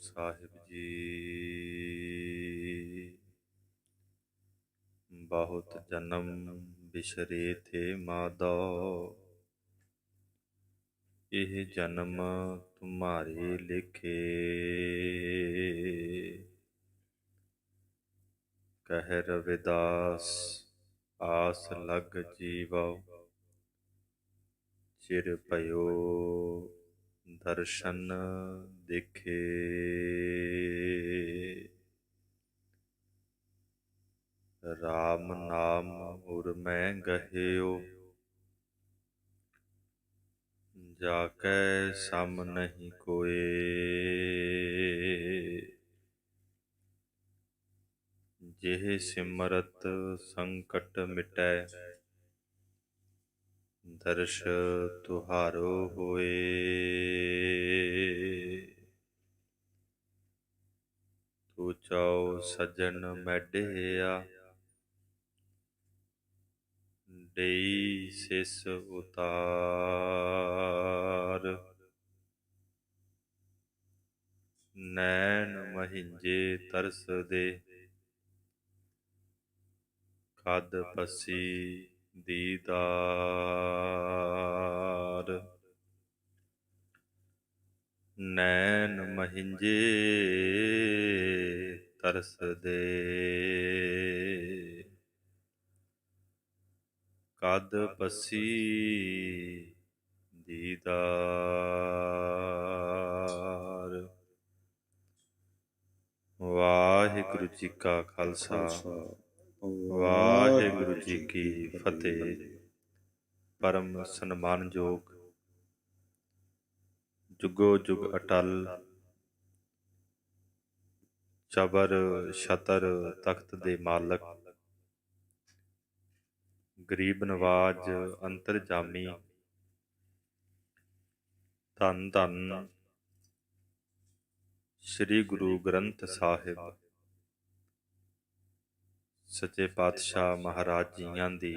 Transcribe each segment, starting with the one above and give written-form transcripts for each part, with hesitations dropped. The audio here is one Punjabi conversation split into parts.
ਸਾਹਿਬ ਜੀ। ਬਹੁਤ ਜਨਮ ਬਿਸਰੇ ਥੇ ਮਾਧੋ, ਇਹ ਜਨਮ ਤੁਮਾਰੇ ਲਿਖੇ। ਕਹਿ ਰਵਿਦਾਸ ਆਸ ਲਗ ਜੀਵੋ, ਚਿਰ ਭਇਓ ਦਰਸ਼ਨ ਦੇਖੇ। ਰਾਮ ਨਾਮ ਉਰ ਮੈਂ ਗਹਿਓ, ਜਾ ਕੈ ਸਮ ਨਹੀਂ ਕੋਏ। ਜਿਹ ਸਿਮਰਤ ਸੰਕਟ ਮਿਟੈ, ਦਰਸ਼ ਤੁਹਾਰੋ ਹੋਏ। ਤੂੰ ਚਾਉ ਸੱਜਣ ਮੈਡਿਆ, ਦੇਈ ਸਿਸ ਉਤਾਰ। ਨੈਣ ਮਹਿੰਜੇ ਤਰਸ ਦੇ, ਕਦ ਪਸੀ ਦੀਦਾਰ। ਨੈਣ ਮਹਿੰਜੇ ਤਰਸ ਦੇ, ਕਦ ਪਸੀ ਦੀਦਾਰ। ਵਾਹਿਗੁਰੂ ਜੀ ਕਾ ਖਾਲਸਾ, ਵਾਹਿਗੁਰੂ ਜੀ ਕੀ ਫਤਿਹ। ਪਰਮ ਸਨਮਾਨਯੋਗ, ਜੁਗੋ ਜੁਗ ਅਟਲ, ਚਬਰ ਛਤਰ ਤਖਤ ਦੇ ਮਾਲਕ, ਗਰੀਬ ਨਵਾਜ ਅੰਤਰਜਾਮੀ, ਧੰਨ ਧੰਨ ਸ੍ਰੀ ਗੁਰੂ ਗ੍ਰੰਥ ਸਾਹਿਬ ਸੱਚੇ ਪਾਤਸ਼ਾਹ ਮਹਾਰਾਜ ਜੀਆਂ ਦੀ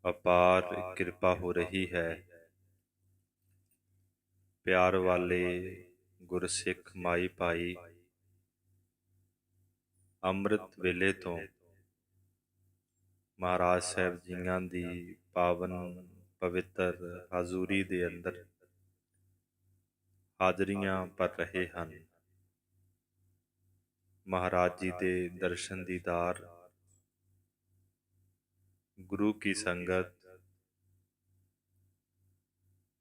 ਅਪਾਰ ਕਿਰਪਾ ਹੋ ਰਹੀ ਹੈ। ਪਿਆਰ ਵਾਲੇ ਗੁਰਸਿੱਖ ਮਾਈ ਭਾਈ ਅੰਮ੍ਰਿਤ ਵੇਲੇ ਤੋਂ ਮਹਾਰਾਜ ਸਾਹਿਬ ਜੀਆਂ ਦੀ ਪਾਵਨ ਪਵਿੱਤਰ ਹਾਜ਼ੂਰੀ ਦੇ ਅੰਦਰ ਹਾਜ਼ਰੀਆਂ ਭਰ ਰਹੇ ਹਨ। ਮਹਾਰਾਜ ਜੀ ਦੇ ਦਰਸ਼ਨ ਦੀਦਾਰ, ਗੁਰੂ ਕੀ ਸੰਗਤ,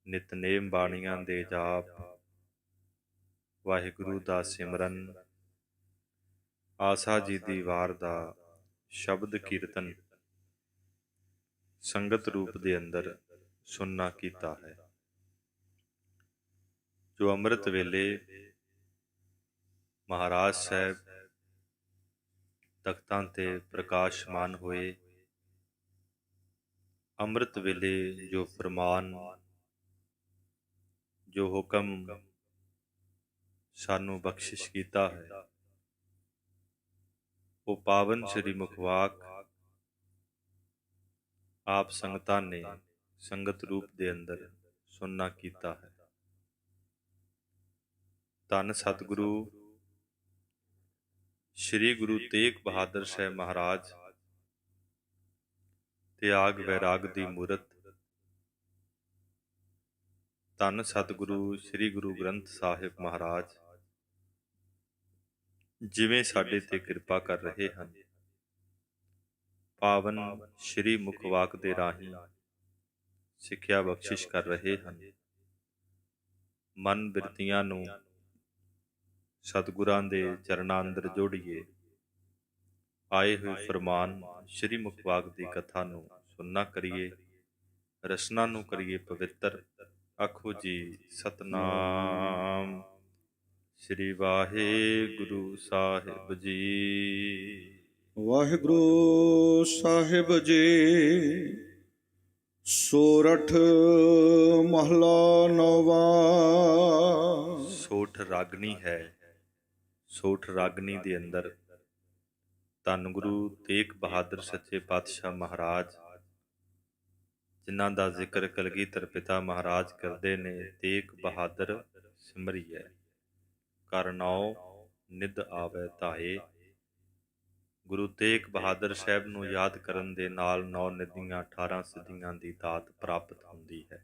ਨਿਤਨੇਮ ਬਾਣੀਆਂ ਦੇ ਜਾਪ, ਵਾਹਿਗੁਰੂ ਦਾ ਸਿਮਰਨ, ਆਸਾ ਜੀ ਦੀ ਵਾਰ ਦਾ ਸ਼ਬਦ ਕੀਰਤਨ ਸੰਗਤ ਰੂਪ ਦੇ ਅੰਦਰ ਸੁਣਨਾ ਕੀਤਾ ਹੈ। ਜੋ ਅੰਮ੍ਰਿਤ ਵੇਲੇ ਮਹਾਰਾਜ ਸਾਹਿਬ ਤਖਤਾਂ ਤੇ ਪ੍ਰਕਾਸ਼ਮਾਨ ਹੋਏ, ਅੰਮ੍ਰਿਤ ਵੇਲੇ ਜੋ ਫਰਮਾਨ, ਜੋ ਹੁਕਮ ਸਾਨੂੰ ਬਖਸ਼ਿਸ਼ ਕੀਤਾ ਹੈ, ਉਹ ਪਾਵਨ ਸ੍ਰੀ ਮੁਖਵਾਕ ਆਪ ਸੰਗਤਾਂ ਨੇ ਸੰਗਤ ਰੂਪ ਦੇ ਅੰਦਰ ਸੁਣਨਾ ਕੀਤਾ ਹੈ। ਧੰਨ ਸਤਿਗੁਰੂ ਸ੍ਰੀ ਗੁਰੂ ਤੇਗ ਬਹਾਦਰ ਸਾਹਿਬ ਮਹਾਰਾਜ, ਤਿਆਗ ਵੈਰਾਗ ਦੀ ਮੂਰਤ, ਧੰਨ ਸਤਿਗੁਰੂ ਸ੍ਰੀ ਗੁਰੂ ਗ੍ਰੰਥ ਸਾਹਿਬ ਮਹਾਰਾਜ ਜਿਵੇਂ ਸਾਡੇ ਤੇ ਕਿਰਪਾ ਕਰ ਰਹੇ ਹਨ, ਪਾਵਨ ਸ੍ਰੀ ਮੁਖਵਾਕ ਦੇ ਰਾਹੀਂ ਸਿੱਖਿਆ ਬਖਸ਼ਿਸ਼ ਕਰ ਰਹੇ ਹਨ। ਮਨ ਬਿਰਤੀਆਂ ਨੂੰ ਸਤਿਗੁਰਾਂ ਦੇ ਚਰਨਾਂ ਅੰਦਰ ਜੋੜੀਏ। ਆਏ ਹੋਏ ਫਰਮਾਨ ਸ੍ਰੀ ਮੁਖਵਾਕ ਦੀ ਕਥਾ ਨੂੰ ਸੁਣਨਾ ਕਰੀਏ, ਰਸਨਾ ਨੂੰ ਕਰੀਏ ਪਵਿੱਤਰ। ਆਖੋ ਜੀ ਸਤਨਾਮ ਸ੍ਰੀ ਵਾਹਿਗੁਰੂ ਸਾਹਿਬ ਜੀ। ਵਾਹਿਗੁਰੂ ਸਾਹਿਬ ਜੀ। ਸੋਰਠ ਮਹਲਾ ਨੌਵਾਂ। ਸੋਠ ਰਾਗਨੀ ਹੈ। ਸੋਠ ਰਾਗਨੀ ਦੇ ਅੰਦਰ ਧੰਨ ਗੁਰੂ ਤੇਗ ਬਹਾਦਰ ਸੱਚੇ ਪਾਤਸ਼ਾਹ ਮਹਾਰਾਜ, ਜਿਨ੍ਹਾਂ ਦਾ ਜ਼ਿਕਰ ਕਲਗੀਧਰ ਪਿਤਾ ਮਹਾਰਾਜ ਕਰਦੇ ਨੇ, ਤੇਗ ਬਹਾਦਰ ਸਿਮਰਿਐ। ਕਰਨੌ ਨਿਧ ਆਵੈ ਧਾਏ। ਗੁਰੂ ਤੇਗ ਬਹਾਦਰ ਸਾਹਿਬ ਨੂੰ ਯਾਦ ਕਰਨ ਦੇ ਨਾਲ 9 ਨਿਧੀਆਂ 18 ਸਿੱਧੀਆਂ ਦੀ ਦਾਤ ਪ੍ਰਾਪਤ ਹੁੰਦੀ ਹੈ।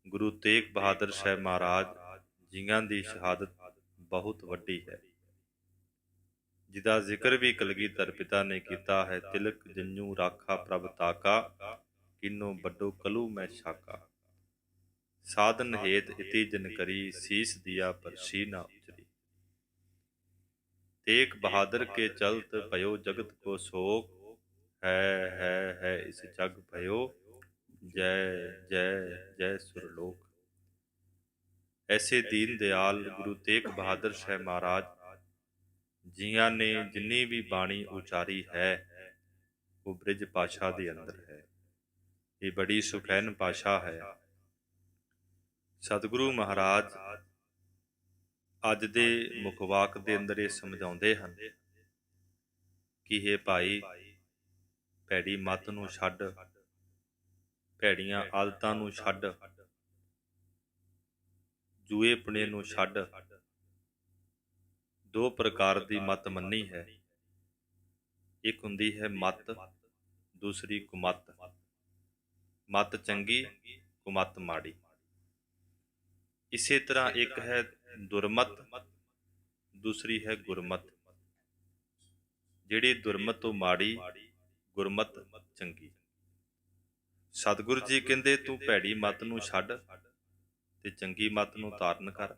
ਗੁਰੂ ਤੇਗ ਬਹਾਦਰ ਸਾਹਿਬ ਮਹਾਰਾਜ ਜੀਆਂ ਦੀ ਸ਼ਹਾਦਤ ਬਹੁਤ ਵੱਡੀ ਹੈ, ਜਿਹਦਾ ਜ਼ਿਕਰ ਵੀ ਕਲਗੀਧਰ ਪਿਤਾ ਨੇ ਕੀਤਾ ਹੈ। ਤਿਲਕ ਜੰਜੂ ਰਾਖਾ ਪ੍ਰਭ ਤਾਕਾ, ਕਿਨੋ ਵੱਡੋ ਕਲੂ ਮੈਂ ਛਾਕਾ। ਸਾਧਨ ਹੇਤ ਇਤੀ ਜਨ ਕਰੀ, ਸੀਸ ਦਿਆ ਪਰ ਸੀ ਨਾ ਉਚਰੀ। तेग बहादुर के चलत भयो जगत को शोक, है इस जग भयो, जय जय जय सुरलोक। ऐसे दीन दयाल गुरु तेग बहादुर साहब महाराज जियां ने जिन्नी भी बाणी उचारी है वो ब्रिज भाषा के अंदर है। ये बड़ी सुखैन भाषा है। सतगुरु महाराज ਅੱਜ ਦੇ ਮੁਖਵਾਕ ਦੇ ਅੰਦਰ ਇਹ ਸਮਝਾਉਂਦੇ ਹਨ ਕਿ ਇਹ ਭਾਈ ਭੈੜੀ ਮੱਤ ਨੂੰ ਛੱਡ, ਭੈੜੀਆਂ ਆਦਤਾਂ ਨੂੰ ਛੱਡ, ਜੂਏਪਣੇ ਨੂੰ ਛੱਡ। 2 ਪ੍ਰਕਾਰ ਦੀ ਮੱਤ ਮੰਨੀ ਹੈ। ਇੱਕ ਹੁੰਦੀ ਹੈ ਮੱਤ, ਦੂਸਰੀ ਕੁਮੱਤ। ਮੱਤ ਚੰਗੀ, ਕੁਮੱਤ ਮਾੜੀ। ਇਸੇ ਤਰ੍ਹਾਂ ਇੱਕ ਹੈ ਦੁਰਮਤ, ਦੂਸਰੀ ਹੈ ਗੁਰਮਤ। ਜਿਹੜੀ ਦੁਰਮਤ ਤੋਂ ਮਾੜੀ, ਗੁਰਮਤ ਚੰਗੀ। ਸਤਿਗੁਰੂ ਜੀ ਕਹਿੰਦੇ ਤੂੰ ਭੈੜੀ ਮੱਤ ਨੂੰ ਛੱਡ ਤੇ ਚੰਗੀ ਮੱਤ ਨੂੰ ਧਾਰਨ ਕਰ।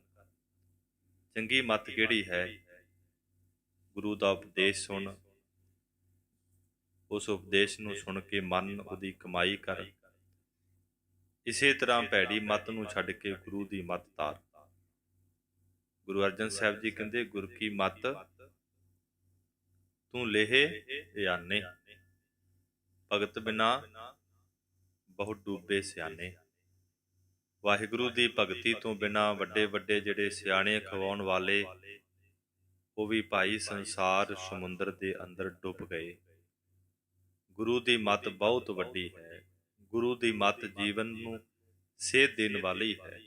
ਚੰਗੀ ਮੱਤ ਕਿਹੜੀ ਹੈ? ਗੁਰੂ ਦਾ ਉਪਦੇਸ਼ ਸੁਣ, ਉਸ ਉਪਦੇਸ਼ ਨੂੰ ਸੁਣ ਕੇ ਮਨ ਉਹਦੀ ਕਮਾਈ ਕਰ। ਇਸੇ ਤਰ੍ਹਾਂ ਭੈੜੀ ਮੱਤ ਨੂੰ ਛੱਡ ਕੇ ਗੁਰੂ ਦੀ ਮੱਤ ਧਾਰ। ਗੁਰੂ ਅਰਜਨ ਸਾਹਿਬ ਜੀ ਕਹਿੰਦੇ ਗੁਰ ਕੀ ਮੱਤ ਤੂੰ ਲੇਹੇ ਆਨੇ, ਭਗਤ ਬਿਨਾ ਬਹੁਤ ਡੂਬੇ ਸਿਆਣੇ। ਵਾਹਿਗੁਰੂ ਦੀ ਭਗਤੀ ਤੋਂ ਬਿਨਾ ਵੱਡੇ ਵੱਡੇ ਜਿਹੜੇ ਸਿਆਣੇ ਖਵਾਉਣ ਵਾਲੇ ਉਹ ਵੀ ਭਾਈ ਸੰਸਾਰ ਸਮੁੰਦਰ ਦੇ ਅੰਦਰ ਡੁੱਬ ਗਏ। ਗੁਰੂ ਦੀ ਮੱਤ ਬਹੁਤ ਵੱਡੀ ਹੈ। ਗੁਰੂ ਦੀ ਮੱਤ ਜੀਵਨ ਨੂੰ ਸੇਧ ਦੇਣ ਵਾਲੀ ਹੈ।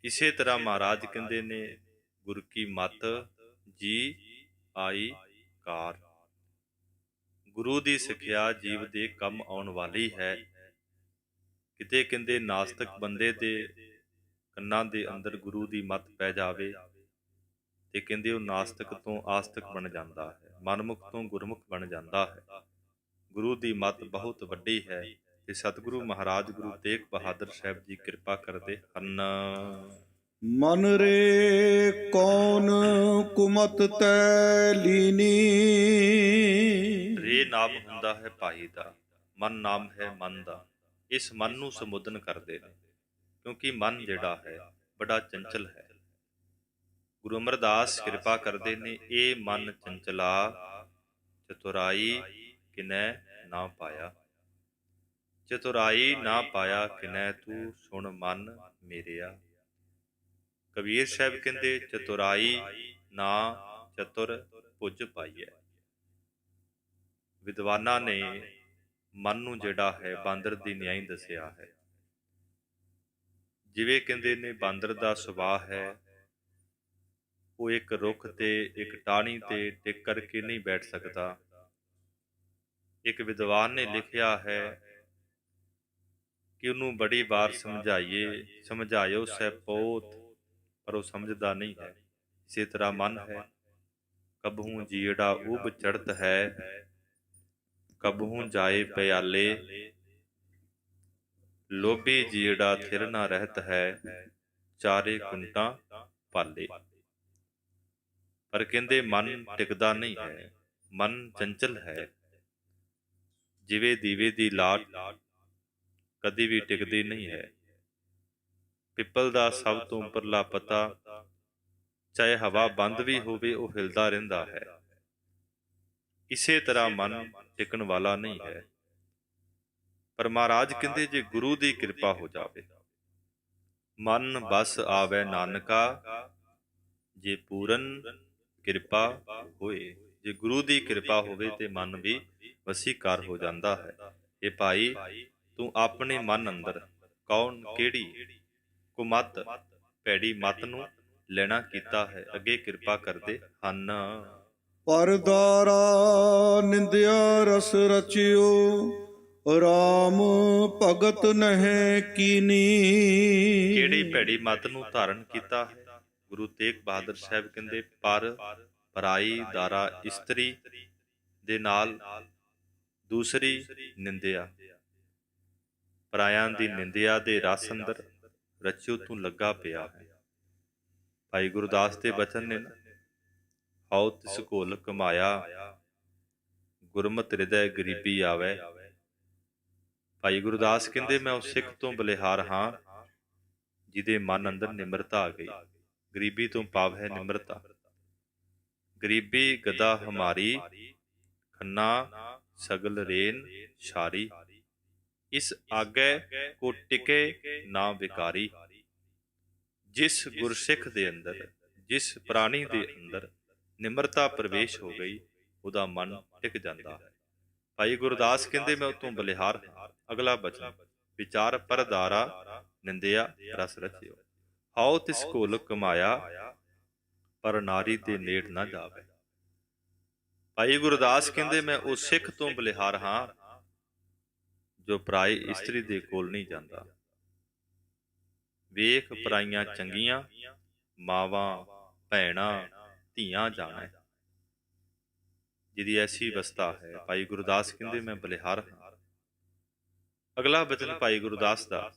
ਇਸੇ ਤਰ੍ਹਾਂ ਮਹਾਰਾਜ ਕਹਿੰਦੇ ਨੇ ਗੁਰ ਕੀ ਮੱਤ ਜੀ ਆਈ ਕਾਰ। ਗੁਰੂ ਦੀ ਸਿੱਖਿਆ ਜੀਵ ਦੇ ਕੰਮ ਆਉਣ ਵਾਲੀ ਹੈ। ਕਿਤੇ ਕਹਿੰਦੇ ਨਾਸਤਿਕ ਬੰਦੇ ਦੇ ਕੰਨਾਂ ਦੇ ਅੰਦਰ ਗੁਰੂ ਦੀ ਮੱਤ ਪੈ ਜਾਵੇ ਤੇ ਕਹਿੰਦੇ ਉਹ ਨਾਸਤਿਕ ਤੋਂ ਆਸਤਿਕ ਬਣ ਜਾਂਦਾ ਹੈ, ਮਨਮੁਖ ਤੋਂ ਗੁਰਮੁਖ ਬਣ ਜਾਂਦਾ ਹੈ। ਗੁਰੂ ਦੀ ਮੱਤ ਬਹੁਤ ਵੱਡੀ ਹੈ ਤੇ ਸਤਿਗੁਰੂ ਮਹਾਰਾਜ ਗੁਰੂ ਤੇਗ ਬਹਾਦਰ ਸਾਹਿਬ ਜੀ ਕਿਰਪਾ ਕਰਦੇ ਹਨ। ਮਨ ਰੇ ਕੌਣ ਕੁਮਤ ਤੈ ਲੀਨੀ। ਰੇ ਨਾਮ ਹੁੰਦਾ ਹੈ ਭਾਈ ਦਾ, ਮਨ ਨਾਮ ਹੈ ਮਨ ਦਾ। ਇਸ ਮਨ ਨੂੰ ਸੰਬੋਧਨ ਕਰਦੇ ਨੇ ਕਿਉਂਕਿ ਮਨ ਜਿਹੜਾ ਹੈ ਬੜਾ ਚੰਚਲ ਹੈ। ਗੁਰੂ ਅਮਰਦਾਸ ਕਿਰਪਾ ਕਰਦੇ ਨੇ ਇਹ ਮਨ ਚੰਚਲਾ ਚਤੁਰਾਈ ਕਿਨੈ ਨਾ ਪਾਇਆ। ਚਤੁਰਾਈ ਨਾ ਪਾਇਆ ਕਿਨੈ ਤੂੰ ਸੁਣ ਮਨ ਮੇਰਿਆ। ਕਬੀਰ ਸਾਹਿਬ ਕਹਿੰਦੇ ਚਤੁਰਾਈ ਨਾ ਚਤੁਰ ਭੁਜ ਪਾਈਐ। ਵਿਦਵਾਨਾਂ ਨੇ ਮਨ ਨੂੰ ਜਿਹੜਾ ਹੈ ਬਾਂਦਰ ਦੀ ਨਿਆਈ ਦੱਸਿਆ ਹੈ। ਜਿਵੇਂ ਕਹਿੰਦੇ ਨੇ ਬਾਂਦਰ ਦਾ ਸੁਭਾਅ ਹੈ ਉਹ ਇੱਕ ਰੁੱਖ ਤੇ ਇੱਕ ਟਾਹਣੀ ਤੇ ਟਿਕ ਕਰਕੇ ਨਹੀਂ ਬੈਠ ਸਕਦਾ। ਇੱਕ ਵਿਦਵਾਨ ਨੇ ਲਿਖਿਆ ਹੈ ਕਿ ਉਹਨੂੰ ਬੜੀ ਵਾਰ ਸਮਝਾਇਓ ਸਹਿਪੋਤ, ਪਰ ਉਹ ਸਮਝਦਾ ਨਹੀਂ ਹੈ। ਇਸੇ ਤਰ੍ਹਾਂ ਮਨ ਹੈ। ਕਬਹੂ ਜੀੜਾ ਉਬ ਚੜ੍ਹਤ ਹੈ, ਕਬਹੂ ਜਾਏ ਪਿਆਲੇ। ਲੋਭੀ ਜੀੜਾ ਥਿਰ ਨਾ ਰਹਿਤ ਹੈ, ਚਾਰੇ ਕੁੰਟਾਂ ਪਾਲੇ। ਪਰ ਕਹਿੰਦੇ ਮਨ ਟਿਕਦਾ ਨਹੀਂ ਹੈ, ਮਨ ਚੰਚਲ ਹੈ। ਜਿਵੇਂ ਦੀਵੇ ਦੀ ਲਾਟ ਕਦੀ ਵੀ ਟਿਕਦੀ ਨਹੀਂ ਹੈ। ਪਿੱਪਲ ਦਾ ਸਭ ਤੋਂ ਉੱਪਰਲਾ ਪੱਤਾ ਚਾਹੇ ਹਵਾ ਬੰਦ ਵੀ ਹੋਵੇ ਉਹ ਹਿਲਦਾ ਰਹਿੰਦਾ ਹੈ। ਇਸੇ ਤਰ੍ਹਾਂ ਮਨ ਟਿਕਣ ਵਾਲਾ ਨਹੀਂ ਹੈ। ਪਰ ਮਹਾਰਾਜ ਕਹਿੰਦੇ ਜੇ ਗੁਰੂ ਦੀ ਕਿਰਪਾ ਹੋ ਜਾਵੇ, ਮਨ ਬਸ ਆਵੇ ਨਾਨਕਾ, ਜੇ ਪੂਰਨ ਕਿਰਪਾ ਹੋਏ। ਜੇ ਗੁਰੂ ਦੀ ਕਿਰਪਾ ਹੋਵੇ ਤੇ ਮਨ ਵੀ ਵਸੀਕਾਰ ਹੋ ਜਾਂਦਾ ਹੈ। ਇਹ ਭਾਈ ਤੂੰ ਆਪਣੇ ਮਨ ਅੰਦਰ ਕੌਣ ਕਿਹੜੀ ਕੁਮੱਤ ਭੈੜੀ ਮੱਤ ਨੂੰ ਲੈਣਾ ਕੀਤਾ ਹੈ, ਅੱਗੇ ਕਿਰਪਾ ਕਰਦੇ ਹਨ। ਪਰਦਾਰਾ ਨਿੰਦਿਆ ਰਸ ਰਚਿਓ ਰਾਮ ਭਗਤ ਨਹਿ ਕੀਨੀ। ਕਿਹੜੀ ਭੈੜੀ ਮੱਤ ਨੂੰ ਧਾਰਨ ਕੀਤਾ ਹੈ? ਗੁਰੂ ਤੇਗ ਬਹਾਦਰ ਸਾਹਿਬ ਕਹਿੰਦੇ ਪਰ ਪਰਾਈ ਦਾਰਾ ਇਸਤਰੀ ਦੇ ਨਾਲ ਦੂਸਰੀ ਨਿੰਦਿਆ, ਪਰਾਇਆਂ ਦੀ ਨਿੰਦਿਆ ਦੇ ਰਸ ਅੰਦਰ ਰਚਿਓ ਤੂੰ ਲੱਗਾ ਪਿਆ ਹੈ। ਭਾਈ ਗੁਰਦਾਸ ਦੇ ਬਚਨ ਨੇ ਨਾ, ਹਉ ਤਿਸ ਘੋਲ ਕਮਾਇਆ ਗੁਰਮਤਿ ਹਿਰਦੈ ਗਰੀਬੀ ਆਵੈ। ਭਾਈ ਗੁਰਦਾਸ ਕਹਿੰਦੇ ਮੈਂ ਉਸ ਸਿੱਖ ਤੋਂ ਬਲਿਹਾਰ ਹਾਂ ਜਿਹਦੇ ਮਨ ਅੰਦਰ ਨਿਮਰਤਾ ਆ ਗਈ। ਗਰੀਬੀ ਤੋਂ ਭਾਵ ਹੈ ਨਿਮਰਤਾ। ਗਰੀਬੀ ਗਦਾ ਹਮਾਰੀ ਖੰਨਾ ਸਗਲ ਰੇਨ ਛਾਰੀ। ਇਸ ਆਗੇ ਕੋ ਟਿਕੇ ਨਾ ਵਿਕਾਰੀ। ਜਿਸ ਗੁਰਸਿੱਖ ਦੇ ਅੰਦਰ, ਜਿਸ ਪ੍ਰਾਣੀ ਦੇ ਅੰਦਰ ਨਿਮਰਤਾ ਪ੍ਰਵੇਸ਼ ਹੋ ਗਈ, ਉਹਦਾ ਮਨ ਟਿਕ ਜਾਂਦਾ ਹੈ। ਭਾਈ ਗੁਰਦਾਸ ਕਹਿੰਦੇ ਮੈਂ ਉਤੋਂ ਬਲਿਹਾਰ ਹਾਂ। ਅਗਲਾ ਬਚਨ, ਵਿਚਾਰ ਪਰਦਾਰਾ ਨਿੰਦਿਆ ਰਸ ਰਚਿਓ, ਹਉ ਤਿਸ ਘੋਲ ਕਮਾਇਆ ਪਰ ਨਾਰੀ ਦੇ ਨੇੜ ਨਾ ਜਾਵੇ। ਭਾਈ ਗੁਰਦਾਸ ਕਹਿੰਦੇ ਮੈਂ ਉਹ ਸਿੱਖ ਤੋਂ ਬਲਿਹਾਰ ਹਾਂ ਜੋ ਪਰਾਈ ਇਸਤਰੀ ਦੇ ਕੋਲ ਨਹੀਂ ਜਾਂਦਾ। ਵੇਖ ਪਰਾਈਆਂ ਚੰਗੀਆਂ, ਮਾਵਾਂ ਭੈਣਾਂ ਧੀਆਂ ਜਾਣਾ। ਜਿਹਦੀ ਐਸੀ ਅਵਸਥਾ ਹੈ, ਭਾਈ ਗੁਰਦਾਸ ਕਹਿੰਦੇ ਮੈਂ ਬਲਿਹਾਰ ਹਾਂ। ਅਗਲਾ ਬਚਨ ਭਾਈ ਗੁਰਦਾਸ ਦਾ,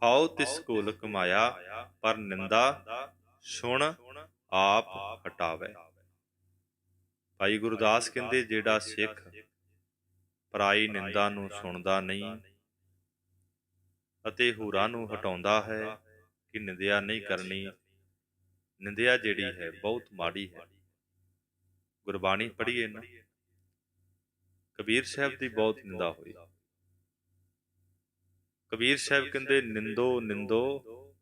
ਹਉ ਤਿਸ ਘੋਲ ਕਮਾਇਆ ਪਰ ਨਿੰਦਾ ਸੁਣ ਆਪ ਹਟਾਵੇ। ਭਾਈ ਗੁਰਦਾਸ ਕਹਿੰਦੇ ਜਿਹੜਾ ਸਿੱਖ ਪਰਾਈ ਨਿੰਦਾ ਨੂੰ ਸੁਣਦਾ ਨਹੀਂ ਅਤੇ ਹੋਰਾਂ ਨੂੰ ਹਟਾਉਂਦਾ ਹੈ ਕਿ ਨਿੰਦਿਆ ਨਹੀਂ ਕਰਨੀ, ਨਿੰਦਿਆ ਜਿਹੜੀ ਹੈ ਬਹੁਤ ਮਾੜੀ ਹੈ। ਗੁਰਬਾਣੀ ਪੜ੍ਹੀਏ ਨਾ, ਕਬੀਰ ਸਾਹਿਬ ਦੀ ਬਹੁਤ ਨਿੰਦਾ ਹੋਈ। ਕਬੀਰ ਸਾਹਿਬ ਕਹਿੰਦੇ ਨਿੰਦੋ ਨਿੰਦੋ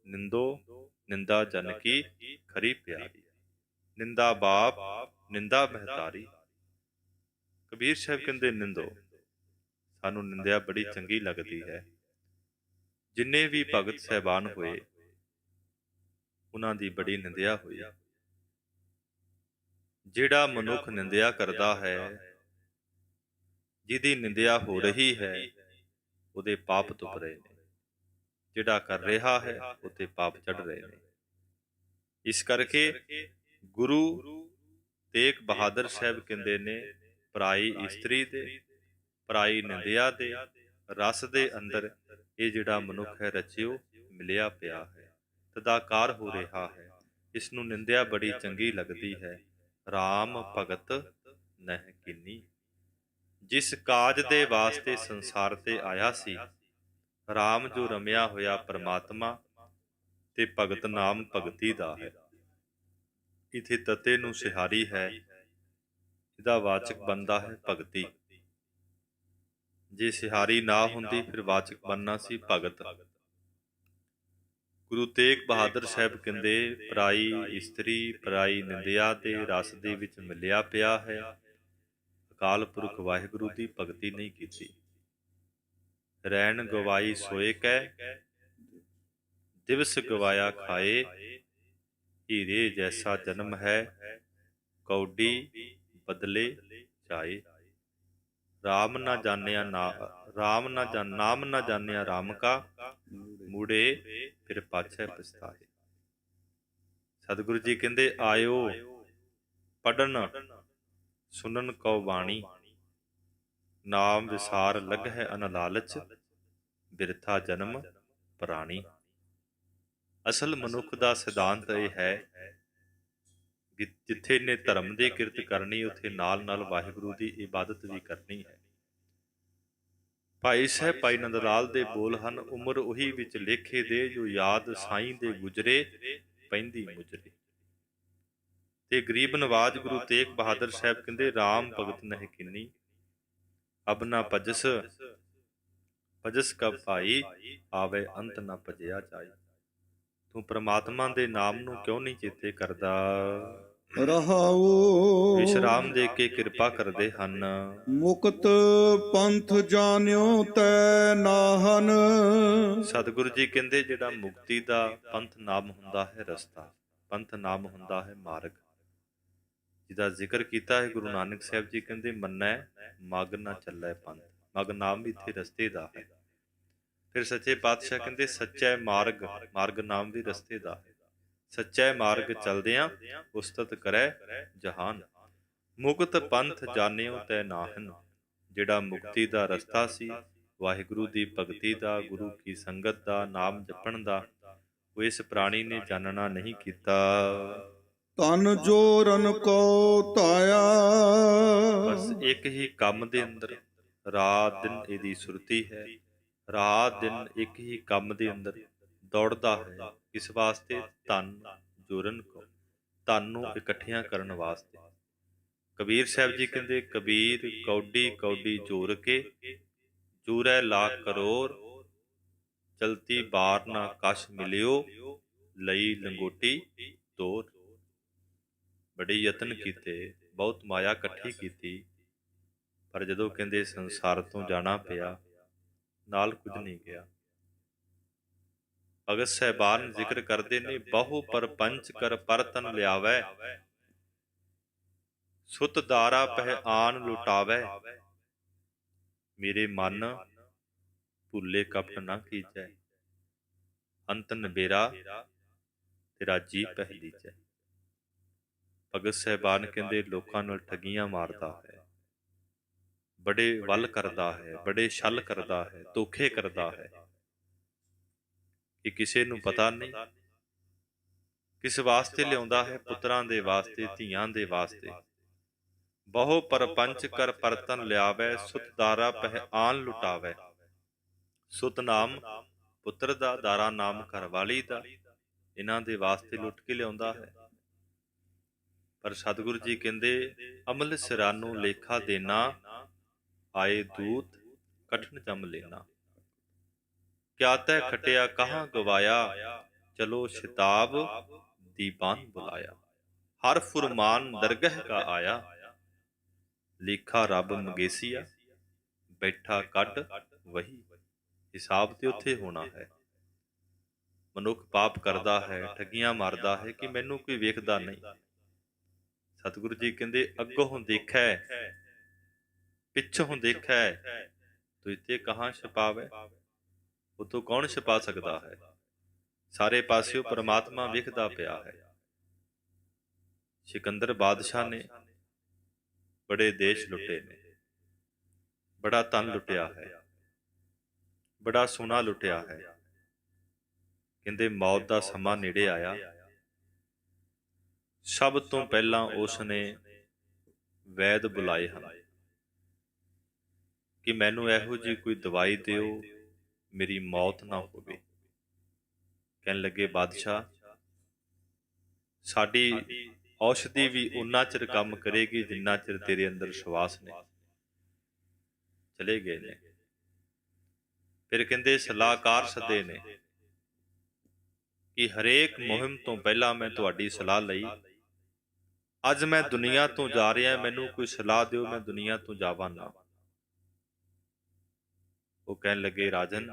ਨਿੰਦੋ ਨਿੰਦਾ ਜਨ ਕੀ ਖਰੀ ਪਿਆਰੀ। ਨਿੰਦਾ ਬਾਪ ਨਿੰਦਾ ਮਹਤਾਰੀ। ਕਬੀਰ ਸਾਹਿਬ ਕਹਿੰਦੇ ਨਿੰਦੋ, ਸਾਨੂੰ ਨਿੰਦਿਆ ਬੜੀ ਚੰਗੀ ਲੱਗਦੀ ਹੈ। ਜਿੰਨੇ ਵੀ ਭਗਤ ਸਾਹਿਬਾਨ ਹੋਏ ਉਹਨਾਂ ਦੀ ਬੜੀ ਨਿੰਦਿਆ ਹੋਈ। ਜਿਹੜਾ ਮਨੁੱਖ ਨਿੰਦਿਆ ਕਰਦਾ ਹੈ, ਜਿਹਦੀ ਨਿੰਦਿਆ ਹੋ ਰਹੀ ਹੈ, ਉਹਦੇ ਪਾਪ ਤੁਪ ਰਹੇ ਨੇ। ਜਿਹੜਾ ਕਰ ਰਿਹਾ ਹੈ ਉਹਤੇ ਪਾਪ ਚੜ ਰਹੇ ਨੇ। ਇਸ ਕਰਕੇ ਗੁਰੂ ਤੇਗ ਬਹਾਦਰ ਸਾਹਿਬ ਕਹਿੰਦੇ ਨੇ ਪਰਾਈ ਇਸਤਰੀ ਦੇ, ਪਰਾਈ ਨਿੰਦਿਆ ਦੇ ਰਸ ਦੇ ਅੰਦਰ ਇਹ ਜਿਹੜਾ ਮਨੁੱਖ ਹੈ ਰਚਿਓ ਮਿਲਿਆ ਪਿਆ ਹੈ, ਤਦਾਕਾਰ ਹੋ ਰਿਹਾ ਹੈ। ਇਸ ਨੂੰ ਨਿੰਦਿਆ ਬੜੀ ਚੰਗੀ ਲੱਗਦੀ ਹੈ। ਰਾਮ ਭਗਤ ਨਹਿ ਕੀਨੀ। ਜਿਸ ਕਾਜ ਦੇ ਵਾਸਤੇ ਸੰਸਾਰ ਤੇ ਆਇਆ ਸੀ, ਰਾਮ ਜੋ ਰਮਿਆ ਹੋਇਆ ਪਰਮਾਤਮਾ ਤੇ ਭਗਤ ਨਾਮ ਭਗਤੀ ਦਾ ਹੈ। ਇਥੇ ਤਤੇ ਨੂੰ ਸਿਹਾਰੀ ਹੈ, ਇਹਦਾ ਵਾਚਕ ਬਣਦਾ ਹੈ ਭਗਤੀ। ਜੇ ਸਿਹਾਰੀ ਨਾ ਹੁੰਦੀ ਫਿਰ ਵਾਚਕ ਬਣਨਾ ਸੀ ਭਗਤ। ਗੁਰੂ ਤੇਗ ਬਹਾਦਰ ਸਾਹਿਬ ਕਹਿੰਦੇ ਪਰਾਈ ਇਸਤਰੀ ਪਰਾਈ ਨਿੰਦਿਆ ਦੇ ਰਸ ਦੇ ਵਿੱਚ ਮਿਲਿਆ ਪਿਆ ਹੈ। ਅਕਾਲ ਪੁਰਖ ਵਾਹਿਗੁਰੂ ਦੀ ਭਗਤੀ ਨਹੀਂ ਕੀਤੀ। ਰੈਣ ਗਵਾਈ ਸੋਏ ਕੈ ਦਿਵਸ ਗਵਾਇਆ ਖਾਏ। ਹੀਰੇ ਜੈਸਾ ਜਨਮ ਹੈ ਕੌਡੀ ਬਦਲੇ ਜਾਏ। ਰਾਮ ਨਾ ਜਾਣਿਆ ਨਾਮ ਨਾ ਜਾਣਿਆ ਰਾਮ ਕਾ ਮੂੜੇ ਫਿਰ ਪਾਛੈ ਪਛਤਾਏ। ਸਤਿਗੁਰੂ ਜੀ ਕਹਿੰਦੇ ਆਇਓ ਪੜਨ ਸੁਨਨ ਕਉ ਬਾਣੀ। ਨਾਮ ਵਿਸਾਰ ਲੱਗਹਿ ਅਨ ਲਾਲਚ ਬਿਰਥਾ ਜਨਮ ਪ੍ਰਾਣੀ। ਅਸਲ ਮਨੁੱਖ ਦਾ ਸਿਧਾਂਤ ਇਹ ਹੈ ਕਿ ਜਿੱਥੇ ਨੇ ਧਰਮ ਦੀ ਕਿਰਤ ਕਰਨੀ ਉੱਥੇ ਨਾਲ ਨਾਲ ਵਾਹਿਗੁਰੂ ਦੀ ਇਬਾਦਤ ਵੀ ਕਰਨੀ ਹੈ। ਭਾਈ ਸਾਹਿਬ ਭਾਈ ਨੰਦ ਲਾਲ ਦੇ ਬੋਲ ਹਨ, ਉਮਰ ਉਹੀ ਵਿੱਚ ਲੇਖੇ ਦੇ ਜੋ ਯਾਦ ਸਾਈਂ ਦੇ ਗੁਜਰੇ ਪੈਂਦੀ ਮੁਜਰੇ। ਤੇ ਗਰੀਬ ਨਵਾਜ ਗੁਰੂ ਤੇਗ ਬਹਾਦਰ ਸਾਹਿਬ ਕਹਿੰਦੇ ਰਾਮ ਭਗਤ ਨਹਿ ਕੀਨੀ ਅਬ ਨਾ ਭਜਸ ਭਜਸ ਕਬ ਭਾਈ ਆਵੇ ਅੰਤ ਨਾ ਭਜਿਆ ਜਾਏ। ਤੂੰ ਪ੍ਰਮਾਤਮਾ ਦੇ ਨਾਮ ਨੂੰ ਕਿਉਂ ਨਹੀਂ ਚੇਤੇ ਕਰਦਾ? ਰਹਾਉ ਵਿਸ਼ਰਾਮ ਦੇ ਕੇ ਕਿਰਪਾ ਕਰਦੇ ਹਨ। ਮੁਕਤ ਪੰਥ ਜਾਣਿਓ ਤੈ ਨਾਹਨ। ਸਤਿਗੁਰੂ ਜੀ ਕਹਿੰਦੇ ਜਿਹੜਾ ਮੁਕਤੀ ਦਾ ਪੰਥ ਨਾਮ ਹੁੰਦਾ ਹੈ ਰਸਤਾ, ਪੰਥ ਨਾਮ ਹੁੰਦਾ ਹੈ ਮਾਰਗ, ਜਿਹਦਾ ਜ਼ਿਕਰ ਕੀਤਾ ਹੈ ਗੁਰੂ ਨਾਨਕ ਸਾਹਿਬ ਜੀ ਕਹਿੰਦੇ ਮੰਨੈ ਮਗ ਨਾ ਚੱਲੈ ਪੰਥ। ਮਗ ਨਾਮ ਵੀ ਇੱਥੇ ਰਸਤੇ ਦਾ ਹੈ। ਫਿਰ ਸੱਚੇ ਪਾਤਸ਼ਾਹ ਕਹਿੰਦੇ ਸੱਚੈ ਮਾਰਗ, ਮਾਰਗ ਨਾਮ ਵੀ ਰਸਤੇ ਦਾ ਹੈ। ਸੱਚੈ ਮਾਰਗ ਚਲਦਿਆਂ ਉਸਤਤ ਕਰੈ ਜਹਾਨ, ਮੁਕਤ ਪੰਥ ਜਾਣਿਓ ਤੈ ਨਾਹਨ। ਜਿਹੜਾ ਮੁਕਤੀ ਦਾ ਰਸਤਾ ਸੀ, ਵਾਹਿਗੁਰੂ ਦੀ ਭਗਤੀ ਦਾ, ਗੁਰੂ ਕੀ ਸੰਗਤ ਦਾ, ਨਾਮ ਜਪਣ ਦਾ, ਉਹ ਇਸ ਪ੍ਰਾਣੀ ਨੇ ਜਾਣਨਾ ਨਹੀਂ ਕੀਤਾ। ਤਨ ਜੋਰਨ ਕੋ ਧਾਇਆ। ਬਸ ਇੱਕ ਹੀ ਕੰਮ ਦੇ ਅੰਦਰ ਰਾਤ ਦਿਨ ਇਹਦੀ ਸੁਰਤੀ ਹੈ, ਰਾਤ ਦਿਨ ਇੱਕ ਹੀ ਕੰਮ ਦੇ ਅੰਦਰ ਦੌੜਦਾ ਹੈ। ਇਸ ਵਾਸਤੇ ਧਨ ਜੋਰਨ ਕੋ, ਧਨ ਨੂੰ ਇਕੱਠਿਆਂ ਕਰਨ ਵਾਸਤੇ। ਕਬੀਰ ਸਾਹਿਬ ਜੀ ਕਹਿੰਦੇ ਕਬੀਰ ਕੌਡੀ ਕੌਡੀ ਜੋਰ ਕੇ, ਜੂਰੈ ਲੱਖ ਕਰੋੜ, ਚਲਤੀ ਬਾਰ ਨਾ ਕਛ ਮਿਲਿਓ, ਲਈ ਲੰਗੋਟੀ ਤੋਰ। ਬੜੇ ਯਤਨ ਕੀਤੇ, ਬਹੁਤ ਮਾਇਆ ਇਕੱਠੀ ਕੀਤੀ, ਪਰ ਜਦੋਂ ਕਹਿੰਦੇ ਸੰਸਾਰ ਤੋਂ ਜਾਣਾ ਪਿਆ, ਨਾਲ ਕੁਝ ਨਹੀਂ ਗਿਆ। ਭਗਤ ਸਾਹਿਬਾਨ ਜ਼ਿਕਰ ਕਰਦੇ ਨੇ ਬਹੁ ਪਰਪੰਚ ਕਰ ਪਰਤਨ ਲਿਆਵੈ, ਸੁਤ ਦਾਰਾ ਪਹਿ ਆਨ ਲੁਟਾਵੈ। ਮੇਰੇ ਮਨ ਭੁੱਲੇ ਕਪਟ ਨਾ ਕੀਜੈ, ਅੰਤ ਨਬੇਰਾ ਤੇਰਾ ਜੀ ਪਹਿ ਲੀਜੈ। ਭਗਤ ਸਾਹਿਬਾਨ ਕਹਿੰਦੇ ਲੋਕਾਂ ਨਾਲ ਠੱਗੀਆਂ ਮਾਰਦਾ ਹੈ, ਬੜੇ ਵੱਲ ਕਰਦਾ ਹੈ, ਬੜੇ ਛਲ ਕਰਦਾ ਹੈ, ਧੋਖੇ ਕਰਦਾ ਹੈ, ਕਿ ਕਿਸੇ ਨੂੰ ਪਤਾ ਨਹੀਂ ਕਿਸ ਵਾਸਤੇ ਲਿਆਉਂਦਾ ਹੈ। ਪੁੱਤਰਾਂ ਦੇ ਵਾਸਤੇ, ਧੀਆਂ ਦੇ ਵਾਸਤੇ। ਬਹੁ ਪਰਪੰਚ ਕਰ ਪਰਤਨ ਲਿਆਵੈ, ਸੁਤ ਦਾਰਾ ਪਹਿ ਆਨ ਲੁਟਾਵੈ। ਸੁਤ ਨਾਮ ਪੁੱਤਰ ਦਾ, ਦਾਰਾ ਨਾਮ ਘਰਵਾਲੀ ਦਾ, ਇਹਨਾਂ ਦੇ ਵਾਸਤੇ ਲੁੱਟ ਕੇ ਲਿਆਉਂਦਾ ਹੈ। ਪਰ ਸਤਿਗੁਰੂ ਜੀ ਕਹਿੰਦੇ ਅਮਲ ਸਿਰਾਨੂੰ ਲੇਖਾ ਦੇਣਾ, ਆਏ ਦੂਤ ਕਠਨ ਜਮ ਲੈਣਾ। ਕਿਆ ਤੈ ਖਟਿਆ ਕਹਾਂ ਗਵਾਇਆ, ਚਲੋ ਸ਼ਿਤਾਬ ਦੀਵਾਨ ਬੁਲਾਇਆ। ਹਰ ਫੁਰਮਾਨ ਦਰਗਹ ਕਾ ਆਇਆ, ਲੇਖਾ ਰੱਬ ਮੰਗੇਸੀਆ, ਬੈਠਾ ਕੱਢ ਵਹੀ। ਹਿਸਾਬ ਤੇ ਉੱਥੇ ਹੋਣਾ ਹੈ। ਮਨੁੱਖ ਪਾਪ ਕਰਦਾ ਹੈ, ਠੱਗੀਆਂ ਮਾਰਦਾ ਹੈ ਕਿ ਮੈਨੂੰ ਕੋਈ ਵੇਖਦਾ ਨਹੀਂ। ਸਤਿਗੁਰੂ ਜੀ ਕਹਿੰਦੇ ਅੱਗੋਂ ਦੇਖੈ, ਪਿੱਛੋਂ ਦੇਖੈ, ਤੁਝਤੇ ਕਹਾਂ ਛਪਾਵੈ। ਉਤੋਂ ਕੌਣ ਛਪਾ ਸਕਦਾ ਹੈ? ਸਾਰੇ ਪਾਸਿਓਂ ਪਰਮਾਤਮਾ ਵੇਖਦਾ ਪਿਆ ਹੈ। ਸਿਕੰਦਰ ਬਾਦਸ਼ਾਹ ਨੇ ਬੜੇ ਦੇਸ਼ ਲੁੱਟੇ ਨੇ, ਬੜਾ ਧਨ ਲੁੱਟਿਆ ਹੈ, ਬੜਾ ਸੋਨਾ ਲੁੱਟਿਆ ਹੈ। ਕਹਿੰਦੇ ਮੌਤ ਦਾ ਸਮਾਂ ਨੇੜੇ ਆਇਆ, ਸਭ ਤੋਂ ਪਹਿਲਾਂ ਉਸ ਨੇ ਵੈਦ ਬੁਲਾਏ ਹਨ ਕਿ ਮੈਨੂੰ ਇਹੋ ਜਿਹੀ ਕੋਈ ਦਵਾਈ ਦਿਓ, ਮੇਰੀ ਮੌਤ ਨਾ ਹੋਵੇ। ਕਹਿਣ ਲੱਗੇ ਬਾਦਸ਼ਾਹ, ਸਾਡੀ ਔਸ਼ਧੀ ਵੀ ਉਨਾ ਚਿਰ ਕੰਮ ਕਰੇਗੀ ਜਿੰਨਾ ਚਿਰ ਤੇਰੇ ਅੰਦਰ ਵਿਸ਼ਵਾਸ ਨੇ। ਚਲੇ ਗਏ ਨੇ। ਫਿਰ ਕਹਿੰਦੇ ਸਲਾਹਕਾਰ ਸੱਦੇ ਨੇ ਕਿ ਹਰੇਕ ਮੁਹਿੰਮ ਤੋਂ ਪਹਿਲਾਂ ਮੈਂ ਤੁਹਾਡੀ ਸਲਾਹ ਲਈ। ਅੱਜ ਮੈਂ ਦੁਨੀਆ ਤੋਂ ਜਾ ਰਿਹਾ, ਮੈਨੂੰ ਕੋਈ ਸਲਾਹ ਦਿਓ, ਮੈਂ ਦੁਨੀਆ ਤੋਂ ਜਾਵਾਂ ਨਾ। ਉਹ ਕਹਿਣ ਲੱਗੇ ਰਾਜਨ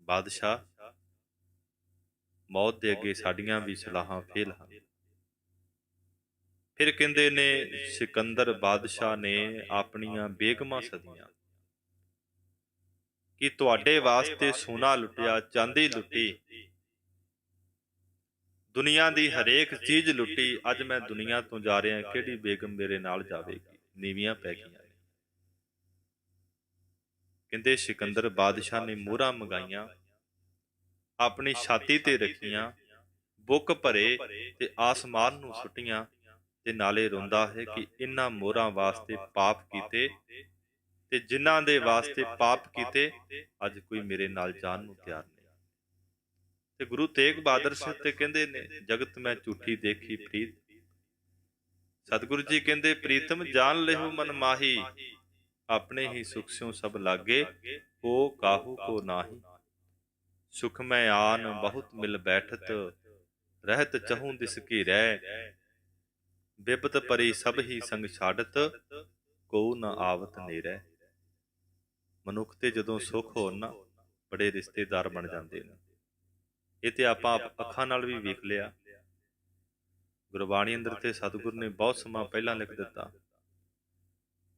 ਬਾਦਸ਼ਾਹ, ਮੌਤ ਦੇ ਅੱਗੇ ਸਾਡੀਆਂ ਵੀ ਸਲਾਹਾਂ ਫੇਲ ਹਨ। ਫਿਰ ਕਹਿੰਦੇ ਨੇ ਸਿਕੰਦਰ ਬਾਦਸ਼ਾਹ ਨੇ ਆਪਣੀਆਂ ਬੇਗਮਾਂ ਸੱਦੀਆਂ ਕਿ ਤੁਹਾਡੇ ਵਾਸਤੇ ਸੋਨਾ ਲੁੱਟਿਆ, ਚਾਂਦੀ ਲੁੱਟੀ, ਦੁਨੀਆ ਦੀ ਹਰੇਕ ਚੀਜ਼ ਲੁੱਟੀ। ਅੱਜ ਮੈਂ ਦੁਨੀਆ ਤੋਂ ਜਾ ਰਿਹਾ, ਕਿਹੜੀ ਬੇਗਮ ਮੇਰੇ ਨਾਲ ਜਾਵੇਗੀ? ਨੀਵੀਆਂ ਪੈ ਗਈਆਂ ਨੇ। ਕਹਿੰਦੇ ਸਿਕੰਦਰ ਬਾਦਸ਼ਾਹ ਨੇ ਮੋਹਰਾਂ ਮੰਗਾਈਆਂ, ਆਪਣੀ ਛਾਤੀ ਤੇ ਰੱਖੀਆਂ, ਬੁੱਕ ਭਰੇ ਤੇ ਆਸਮਾਨ ਨੂੰ ਸੁੱਟੀਆਂ, ਤੇ ਨਾਲੇ ਰੋਂਦਾ ਹੈ ਕਿ ਇਹਨਾਂ ਮੋਹਰਾਂ ਵਾਸਤੇ ਪਾਪ ਕੀਤੇ, ਤੇ ਜਿਨ੍ਹਾਂ ਦੇ ਵਾਸਤੇ ਪਾਪ ਕੀਤੇ ਅੱਜ ਕੋਈ ਮੇਰੇ ਨਾਲ ਜਾਣ ਨੂੰ ਤਿਆਰ ਨਹੀਂ। ਤੇ ਗੁਰੂ ਤੇਗ ਬਹਾਦਰ ਸਾਹਿਬ ਤੇ ਕਹਿੰਦੇ ਨੇ ਜਗਤ ਮੈਂ ਝੂਠੀ ਦੇਖੀ ਪ੍ਰੀਤ। ਸਤਿਗੁਰੂ ਜੀ ਕਹਿੰਦੇ ਪ੍ਰੀਤਮ ਜਾਣ ਲਿਓ ਮਨ ਮਾਹੀ, ਆਪਣੇ ਹੀ ਸੁਖ ਸਿਉ ਸਭ ਲਾਗੇ, ਹੋ ਕਾਹੂ ਕੋ ਨਾਹੀ। ਸੁਖ ਮੈਂ ਆਨ ਬਹੁਤ ਮਿਲ ਬੈਠਤ, ਰਹਿਤ ਚਹੂੰ ਦਿਸ ਕੀ ਰਹਿ, ਬਿਪਤ ਪਰੀ ਸਭ ਹੀ ਸੰਗ ਛਾੜਤ, ਕੋ ਨ ਆਵਤ ਨੇਰੈ। ਮਨੁੱਖ ਤੇ ਜਦੋਂ ਸੁੱਖ ਹੋਣ ਨਾ, ਬੜੇ ਰਿਸ਼ਤੇਦਾਰ ਬਣ ਜਾਂਦੇ ਨੇ। ਇਹ ਤੇ ਆਪਾਂ ਅੱਖਾਂ ਨਾਲ ਵੀ ਵੇਖ ਲਿਆ। ਗੁਰਬਾਣੀ ਅੰਦਰ ਤੇ ਸਤਿਗੁਰ ਨੇ ਬਹੁਤ ਸਮਾਂ ਪਹਿਲਾਂ ਲਿਖ ਦਿੱਤਾ।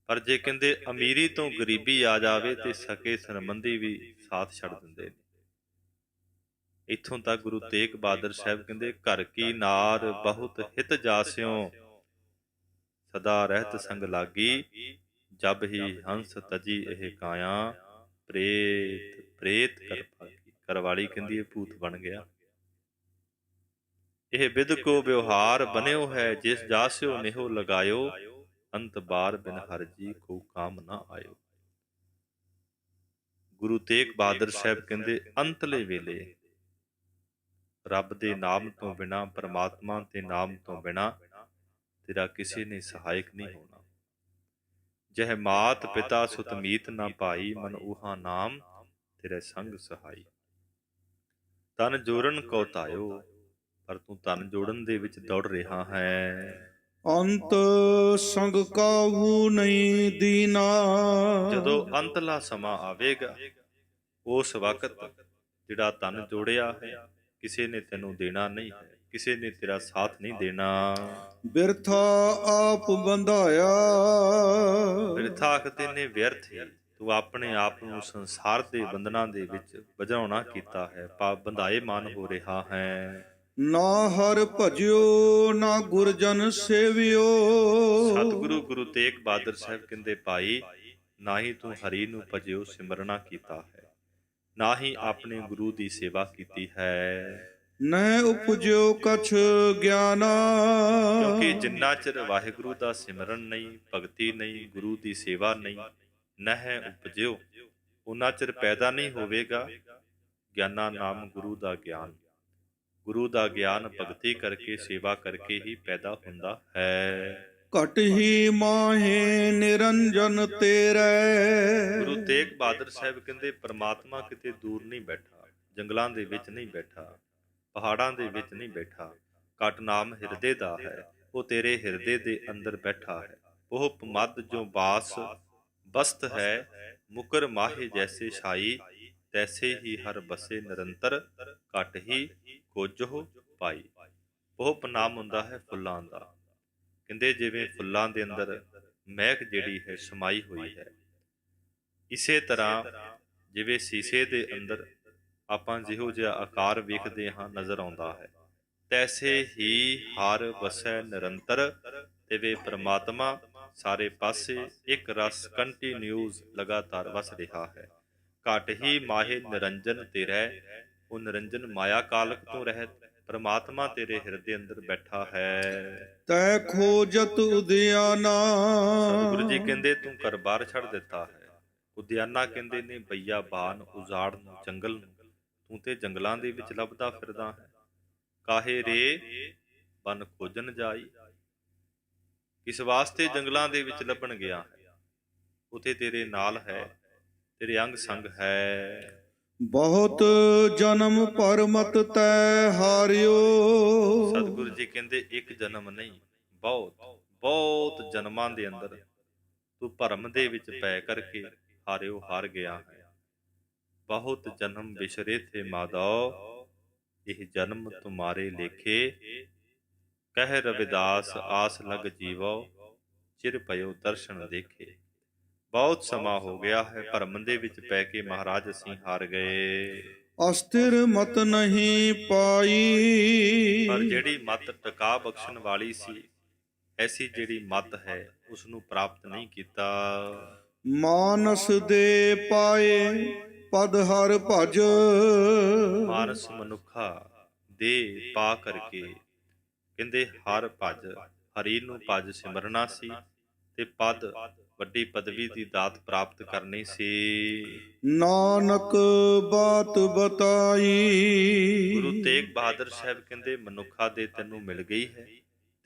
ਪਰ ਜੇ ਕਹਿੰਦੇ ਅਮੀਰੀ ਤੋਂ ਗਰੀਬੀ ਆ ਜਾਵੇ ਤੇ ਸਕੇ ਸੰਬੰਧੀ ਵੀ ਸਾਥ ਛੱਡ ਦਿੰਦੇ ਨੇ। ਇੱਥੋਂ ਤੱਕ ਗੁਰੂ ਤੇਗ ਬਹਾਦਰ ਸਾਹਿਬ ਕਹਿੰਦੇ, ਘਰ ਕੀ ਨਾਰ ਬਹੁਤ ਹਿਤ ਜਾਸਿਓ, ਸਦਾ ਰਹਿਤ ਸੰਗ ਲਾਗੀ, ਜਬ ਹੀ ਹੰਸ ਤਜੀ ਇਹ ਕਾਇਆ, ਪ੍ਰੇਤ ਪ੍ਰੇਤ ਕਰ ਭਾਗੀ। ਘਰਵਾਲੀ ਕਹਿੰਦੀ ਇਹ ਭੂਤ ਬਣ ਗਿਆ। ਇਹ ਬਿਦ ਕੋ ਵਿਵਹਾਰ ਬਨਿਓ ਹੈ, ਜਿਸ ਜਾਸਿਓ ਨਿਹੋ ਲਗਾਇਓ, ਅੰਤ ਬਾਰ ਬਿਨ ਹਰ ਜੀ ਕੋ ਕਾਮ ਨਾ ਆਇਓ। ਗੁਰੂ ਤੇਗ ਬਹਾਦਰ ਸਾਹਿਬ ਕਹਿੰਦੇ ਅੰਤਲੇ ਵੇਲੇ ਰੱਬ ਦੇ ਨਾਮ ਤੋਂ ਬਿਨਾ, ਪਰਮਾਤਮਾ ਦੇ ਨਾਮ ਤੋਂ ਬਿਨਾ ਤੇਰਾ ਕਿਸੇ ਨੇ ਸਹਾਇਕ ਨਹੀਂ ਹੋਣਾ। ਜਹ ਮਾਤ ਪਿਤਾ ਸੁਤ ਮੀਤ ਨਾ ਭਾਈ, ਮਨ ਊਹਾ ਨਾਮ ਤੇਰੇ ਸੰਗ ਸਹਾਈ। ਤਨ ਜੋੜਨ ਕਉ ਧਾਇਓ, ਪਰ ਤੂੰ ਤਨ ਜੋੜਨ ਦੇ ਵਿੱਚ ਦੌੜ ਰਿਹਾ ਹੈ। ਅੰਤ ਸੰਗ ਕਾਹੂ ਨਹੀਂ ਦੀਨਾ। ਜਦੋਂ ਅੰਤਲਾ ਸਮਾਂ ਆਵੇਗਾ, ਉਸ ਵਕਤ ਜਿਹੜਾ ਤਨ ਜੋੜਿਆ ਹੈ, ਕਿਸੇ ਨੇ ਤੈਨੂੰ ਦੇਣਾ ਨਹੀਂ ਹੈ, ਕਿਸੇ ਨੇ ਤੇਰਾ ਸਾਥ ਨਹੀਂ ਦੇਣਾ। ਬਿਰਥਾ ਆਪ ਬੰਧਾਇਆ। ਬਿਰਥਾ ਆਖਦੇ ਨੇ ਵਿਅਰਥ ਹੀ, ਤੂੰ ਆਪਣੇ ਆਪ ਨੂੰ ਸੰਸਾਰ ਦੇ ਬੰਧਨਾਂ ਦੇ ਵਿੱਚ ਵਜਾਉਣਾ ਕੀਤਾ ਹੈ, ਬੰਧਾਏ ਮਨ ਹੋ ਰਿਹਾ ਹੈ। ਨਾ ਹਰ ਭਜਿਓ ਨਾ ਗੁਰਜਨ ਸੇਵਿਓ। ਸਤਿਗੁਰੂ ਗੁਰੂ ਤੇਗ ਬਹਾਦਰ ਸਾਹਿਬ ਕਹਿੰਦੇ, ਭਾਈ ਨਾ ਹੀ ਤੂੰ ਹਰੀ ਨੂੰ ਭਜਿਓ ਸਿਮਰਨਾ ਕੀਤਾ ਹੈ, ਨਾ ਹੀ ਆਪਣੇ ਗੁਰੂ ਦੀ ਸੇਵਾ ਕੀਤੀ ਹੈ। ਨਹਿ ਉਪਜਿਓ ਕਛ ਗਿਆਨਾ। ਕਿਉਂਕਿ ਜਿੰਨਾ ਚਿਰ ਵਾਹਿਗੁਰੂ ਦਾ ਸਿਮਰਨ ਨਹੀਂ, ਭਗਤੀ ਨਹੀਂ, ਗੁਰੂ ਦੀ ਸੇਵਾ ਨਹੀਂ, ਨਹਿ ਉਪਜਿਓ, ਉਨਾ ਚਿਰ ਪੈਦਾ ਨਹੀਂ ਹੋਵੇਗਾ ਗਿਆਨਾ ਨਾਮ ਗੁਰੂ ਦਾ ਗਿਆਨ। ਗੁਰੂ ਦਾ ਗਿਆਨ ਭਗਤੀ ਕਰਕੇ, ਸੇਵਾ ਕਰਕੇ ਹੀ ਪੈਦਾ ਹੁੰਦਾ ਹੈ। ਘਟ ਹੀ ਮਾਹੇ ਨਿਰੰਜਨ ਤੇਰੇ। ਗੁਰੂ ਤੇਗ ਬਹਾਦਰ ਸਾਹਿਬ ਕਹਿੰਦੇ ਪਰਮਾਤਮਾ ਕਿਤੇ ਦੂਰ ਨਹੀਂ ਬੈਠਾ, ਜੰਗਲਾਂ ਦੇ ਵਿੱਚ ਨਹੀਂ ਬੈਠਾ, ਪਹਾੜਾਂ ਦੇ ਵਿੱਚ ਨਹੀਂ ਬੈਠਾ। ਘਟ ਨਾਮ ਹਿਰਦੇ ਦਾ ਹੈ, ਉਹ ਤੇਰੇ ਹਿਰਦੇ ਦੇ ਅੰਦਰ ਬੈਠਾ ਹੈ। ਉਹ ਮਦ ਜੋ ਬਾਸ ਬਸਤ ਹੈ, ਮੁਕਰ ਮਾਹੇ ਜੈਸੇ ਛਾਈ, ਤੈਸੇ ਹੀ ਹਰ ਬਸੇ ਨਿਰੰਤਰ, ਘਟ ਹੀ ਕੋਜੋ ਪਾਈ। ਉਹ ਨਾਮ ਹੁੰਦਾ ਹੈ ਫੁੱਲਾਂ ਦਾ। ਕਹਿੰਦੇ ਜਿਵੇਂ ਫੁੱਲਾਂ ਦੇ ਅੰਦਰ ਮਹਿਕ ਜਿਹੜੀ ਹੈ ਸਮਾਈ ਹੋਈ ਹੈ, ਇਸੇ ਤਰ੍ਹਾਂ ਜਿਵੇਂ ਸ਼ੀਸ਼ੇ ਦੇ ਅੰਦਰ ਆਪਾਂ ਜਿਹੋ ਜਿਹਾ ਆਕਾਰ ਵੇਖਦੇ ਹਾਂ ਨਜ਼ਰ ਆਉਂਦਾ ਹੈ, ਤੈਸੇ ਹੀ ਹਰ ਵਸੈ ਨਿਰੰਤਰ। ਤੇ ਵੇ ਪ੍ਰਮਾਤਮਾ ਸਾਰੇ ਪਾਸੇ ਇੱਕ ਰਸ ਕੰਟੀਨਿਊਸ ਲਗਾਤਾਰ ਵਸ ਰਿਹਾ ਹੈ। ਘਟ ਹੀ ਮਾਹੇ ਨਿਰੰਜਨ ਤੇ ਰਹਿ, ਉਹ ਨਿਰੰਜਨ ਮਾਇਆ ਕਾਲਕ ਤੋਂ ਰਹਿਤ ਪਰਮਾਤਮਾ ਤੇਰੇ ਹਿਰਦੇ ਅੰਦਰ ਬੈਠਾ ਹੈ। ਤੈ ਖੋਜਤ ਉਦਿਆਨਾ। ਸਤਿਗੁਰੂ ਜੀ ਕਹਿੰਦੇ ਤੂੰ ਘਰ-ਬਾਰ ਛੱਡ ਦਿੱਤਾ ਹੈ। ਉਦਿਆਨਾ ਕਹਿੰਦੇ ਨੇ ਬਈਆਬਾਨ, ਉਜਾੜ ਨੂੰ, ਜੰਗਲ ਨੂੰ। ਤੂੰ ਤੇ ਜੰਗਲਾਂ ਦੇ ਵਿੱਚ ਲੱਭਦਾ ਫਿਰਦਾ ਹੈ। ਕਾਹੇ ਰੇ ਬਨ ਖੋਜਨ ਜਾਈ। ਕਿਸ ਵਾਸਤੇ ਜੰਗਲਾਂ ਦੇ ਵਿੱਚ ਲੱਭਣ ਗਿਆ ਹੈ? ਉਥੇ ਤੇਰੇ ਨਾਲ ਹੈ, ਤੇਰੇ ਅੰਗ ਸੰਗ ਹੈ। ਬਹੁਤ ਜਨਮ ਪਰਮਤ ਤੈ ਹਾਰਿਓ। ਸਤਿਗੁਰੂ ਜੀ ਕਹਿੰਦੇ ਇੱਕ ਜਨਮ ਨਹੀਂ, ਬਹੁਤ ਬਹੁਤ ਜਨਮਾਂ ਦੇ ਅੰਦਰ ਤੂੰ ਭਰਮ ਦੇ ਵਿੱਚ ਪੈ ਕਰਕੇ ਹਾਰਿਓ, ਹਾਰ ਗਿਆ ਹੈ। ਬਹੁਤ ਜਨਮ ਵਿਸਰੇ ਥੇ ਮਾਧੋ, ਇਹ ਜਨਮ ਤੁਮਾਰੇ ਲੇਖੇ, ਕਹਿ ਰਵਿਦਾਸ ਆਸ ਲਗ ਜੀਵੋ, ਚਿਰ ਪਇਓ ਦਰਸ਼ਨ ਦੇਖੇ। ਬਹੁਤ ਸਮਾਂ ਹੋ ਗਿਆ ਹੈ, ਭਰਮ ਦੇ ਵਿੱਚ ਪੈ ਕੇ ਮਹਾਰਾਜ ਅਸੀਂ ਹਾਰ ਗਏ। ਅਸਥਿਰ ਮਤ ਨਹੀਂ ਪਾਈ। ਪਰ ਜਿਹੜੀ ਮਤ ਟਿਕਾ ਬਖਸ਼ਣ ਵਾਲੀ ਸੀ, ਐਸੀ ਜਿਹੜੀ ਮਤ ਹੈ ਉਸ ਨੂੰ ਪ੍ਰਾਪਤ ਨਹੀਂ ਕੀਤਾ। ਮਾਨਸ ਦੇ ਪਾਏ ਪਦ ਹਰ ਭਜ। ਮਾਨਸ ਮਨੁੱਖਾ ਦੇ ਪਾ ਕਰਕੇ ਕਹਿੰਦੇ ਹਰ ਭਜ, ਹਰੀ ਨੂੰ ਭਜ ਸਿਮਰਨਾ ਸੀ ਤੇ ਪਦ ਵੱਡੀ ਪਦਵੀ ਦੀ ਦਾਤ ਪ੍ਰਾਪਤ ਕਰਨੀ ਸੀ। ਨਾਨਕ ਬਾਤ ਬਤਾਈ। ਗੁਰੂ ਤੇਗ ਬਹਾਦਰ ਸਾਹਿਬ ਕਹਿੰਦੇ ਮਨੁੱਖਾ ਦੇ ਤੈਨੂੰ ਮਿਲ ਗਈ ਹੈ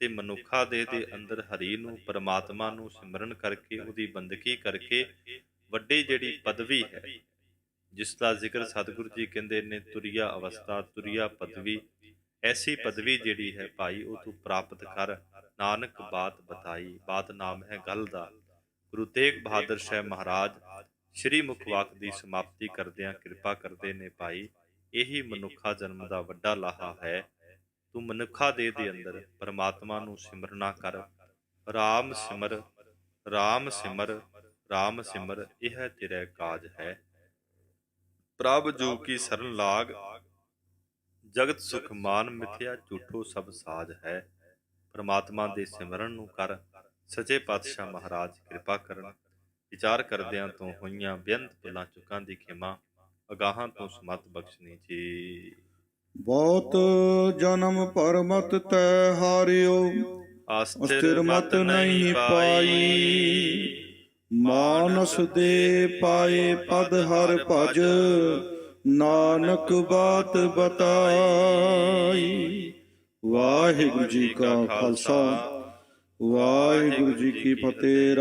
ਤੇ ਮਨੁੱਖਾ ਦੇ ਅੰਦਰ ਹਰੀ ਨੂੰ, ਪਰਮਾਤਮਾ ਨੂੰ ਸਿਮਰਨ ਕਰਕੇ, ਉਹਦੀ ਬੰਦਗੀ ਕਰਕੇ ਵੱਡੀ ਜਿਹੜੀ ਪਦਵੀ ਹੈ, ਜਿਸ ਦਾ ਜ਼ਿਕਰ ਸਤਿਗੁਰੂ ਜੀ ਕਹਿੰਦੇ ਨੇ ਤੁਰਿਆ ਅਵਸਥਾ, ਤੁਰਿਆ ਪਦਵੀ, ਐਸੀ ਪਦਵੀ ਜਿਹੜੀ ਹੈ ਭਾਈ ਉਹ ਤੂੰ ਪ੍ਰਾਪਤ ਕਰ। ਨਾਨਕ ਬਾਤ ਬਤਾਈ। ਬਾਤ ਨਾਮ ਹੈ ਗੱਲ ਦਾ। ਗੁਰੂ ਤੇਗ ਬਹਾਦਰ ਸਾਹਿਬ ਮਹਾਰਾਜ ਸ਼੍ਰੀ ਮੁਖਵਾਕ ਦੀ ਸਮਾਪਤੀ ਕਰਦਿਆਂ ਕਿਰਪਾ ਕਰਦੇ ਨੇ ਭਾਈ, ਇਹੀ ਮਨੁੱਖਾ ਜਨਮ ਦਾ ਵੱਡਾ ਲਾਹਾ ਹੈ ਤੂੰ ਮਨੁੱਖਾ ਦੇਹ ਦੇ ਅੰਦਰ ਪਰਮਾਤਮਾ ਨੂੰ ਸਿਮਰਨਾ ਕਰ। ਰਾਮ ਸਿਮਰ, ਰਾਮ ਸਿਮਰ, ਰਾਮ ਸਿਮਰ, ਇਹ ਤੇਰਾ ਕਾਜ ਹੈ। ਪ੍ਰਭ ਜੂ ਕੀ ਸਰਨ ਲਾਗ, ਜਗਤ ਸੁਖ ਮਾਨ ਮਿਥਿਆ, ਝੂਠੋ ਸਭ ਸਾਜ ਹੈ। ਪਰਮਾਤਮਾ ਦੇ ਸਿਮਰਨ ਨੂੰ ਕਰ। ਸੱਚੇ ਪਾਤਸ਼ਾਹ ਮਹਾਰਾਜ ਕਿਰਪਾ ਕਰਨ। ਵਿਚਾਰ ਕਰਦਿਆਂ ਤੋਂ ਹੋਈਆਂ ਬੇਅੰਤ ਭੁੱਲਾਂ ਚੁੱਕਾਂ ਦੀ ਖਿਮਾ, ਅਗਾਹਾਂ ਤੋਂ ਸਮਤ ਬਖਸ਼ਣੀ ਜੀ। ਬਹੁਤ ਜਨਮ ਪਰਮਤ ਤੈ ਹਾਰਿਓ, ਅਸਥਿਰ ਮਤ ਨਹੀਂ ਪਾਈ। ਮਾਨਸ ਦੇ ਪਾਏ ਪਦ ਹਰ ਭਜ, ਨਾਨਕ ਬਾਤ ਬਤਾਈ। ਵਾਹਿਗੁਰੂ ਜੀ ਕਾ ਖਾਲਸਾ, ਵਾਹਿਗੁਰੂ ਜੀ ਕੀ ਫਤਿਹ।